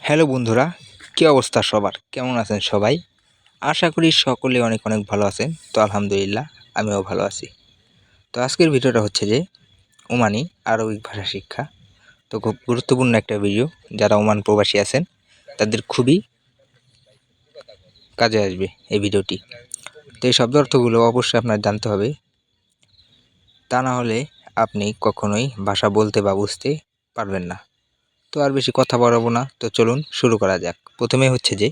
Hello বন্ধুরা, কী অবস্থা সবার? কেমন আছেন সবাই? আশা করি সকলে অনেক অনেক ভালো আছেন। তো আলহামদুলিল্লাহ আমিও ভালো আছি। তো আজকের ভিডিওটা হচ্ছে যে ওমানি আরবিক ভাষা শিক্ষা। তো খুব গুরুত্বপূর্ণ একটা ভিডিও। যারা ওমান প্রবাসী আছেন তাদের খুবই কাজে আসবে এই ভিডিওটি। তো এই শব্দ অর্থগুলো অবশ্যই আপনার জানতে হবে, তা না হলে আপনি কখনোই ভাষা বলতে বা বুঝতে পারবেন না। তো আর বেশি কথা বাড়াবো না, তো চলুন শুরু করা যাক। প্রথমে হচ্ছে যে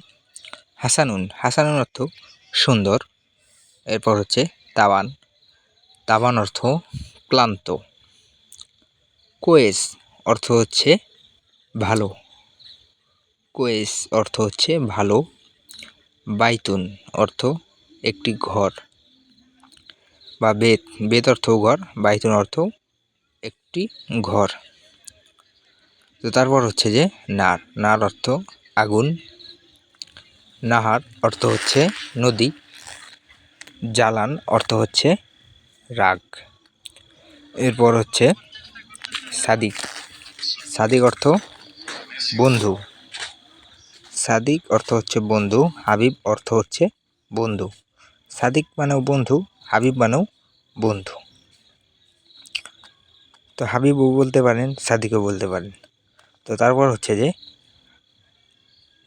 হাসানুন। হাসানুন অর্থ সুন্দর। এরপর হচ্ছে তাওয়ান। তাওয়ান অর্থ ক্লান্ত। কোয়েস অর্থ হচ্ছে ভালো। কোয়েস অর্থ হচ্ছে ভালো। বাইতুন অর্থ একটি ঘর বা বেত। বেত অর্থ ঘর, বাইতুন অর্থ একটি ঘর। তো তারপর হচ্ছে যে নার। নার অর্থ আগুন। নাহার অর্থ হচ্ছে নদী। জালান অর্থ হচ্ছে রাগ। এরপর হচ্ছে সাদিক। সাদিক অর্থ বন্ধু। সাদিক অর্থ হচ্ছে বন্ধু। হাবিব অর্থ হচ্ছে বন্ধু। সাদিক মানেও বন্ধু, হাবিব মানেও বন্ধু। তো হাবিবও বলতে পারেন, সাদিকও বলতে পারেন। তো তারপর হচ্ছে যে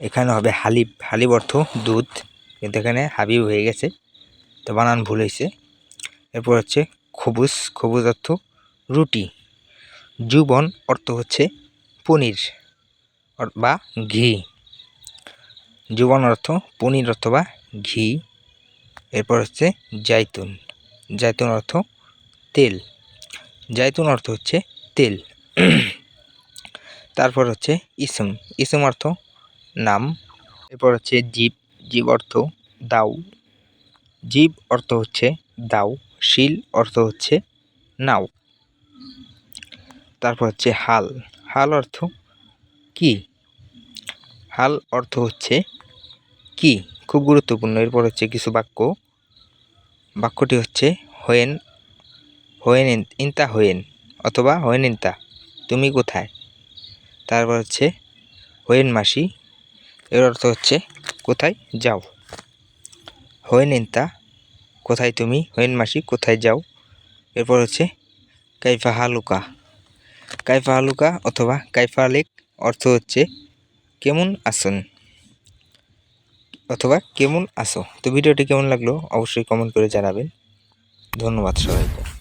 এখানে হবে হালিব। হালিব অর্থ দুধ, কিন্তু এখানে হাবিব হয়ে গেছে, তো বানান ভুল হয়েছে। এরপর হচ্ছে খবুজ। খবুজ অর্থ রুটি। জুবন অর্থ হচ্ছে পনির বা ঘি। জুবন অর্থ পনির অথবা ঘি। এরপর হচ্ছে জাইতুন। জাইতুন অর্থ তেল। জাইতুন অর্থ হচ্ছে তেল। তারপর হচ্ছে ইসম। ইসম অর্থ নাম। এরপর হচ্ছে জীব। জীব অর্থ দাও। জীব অর্থ হচ্ছে দাও। শিল অর্থ হচ্ছে নাও। তারপর হচ্ছে হাল। হাল অর্থ কি। হাল অর্থ হচ্ছে কি, খুব গুরুত্বপূর্ণ। এরপর হচ্ছে কিছু বাক্য। বাক্যটি হচ্ছে হোয়েন। হোয়েন ইনতা হোয়েন অথবা হোয়েন ইনতা, তুমি কোথায়। তারপর হচ্ছে হোয়েন মাসি। এর অর্থ হচ্ছে কোথায় যাও। হোয়েন ইনতা কোথায় তুমি, হোয়েন মাসি কোথায় যাও। এরপর হচ্ছে কাইফা হালুকা। কাইফা হালুকা অথবা কাইফা আলেক অর্থ হচ্ছে কেমন আসুন অথবা কেমন আসো। তো ভিডিওটি কেমন লাগলো অবশ্যই কমেন্ট করে জানাবেন। ধন্যবাদ সবাইকে।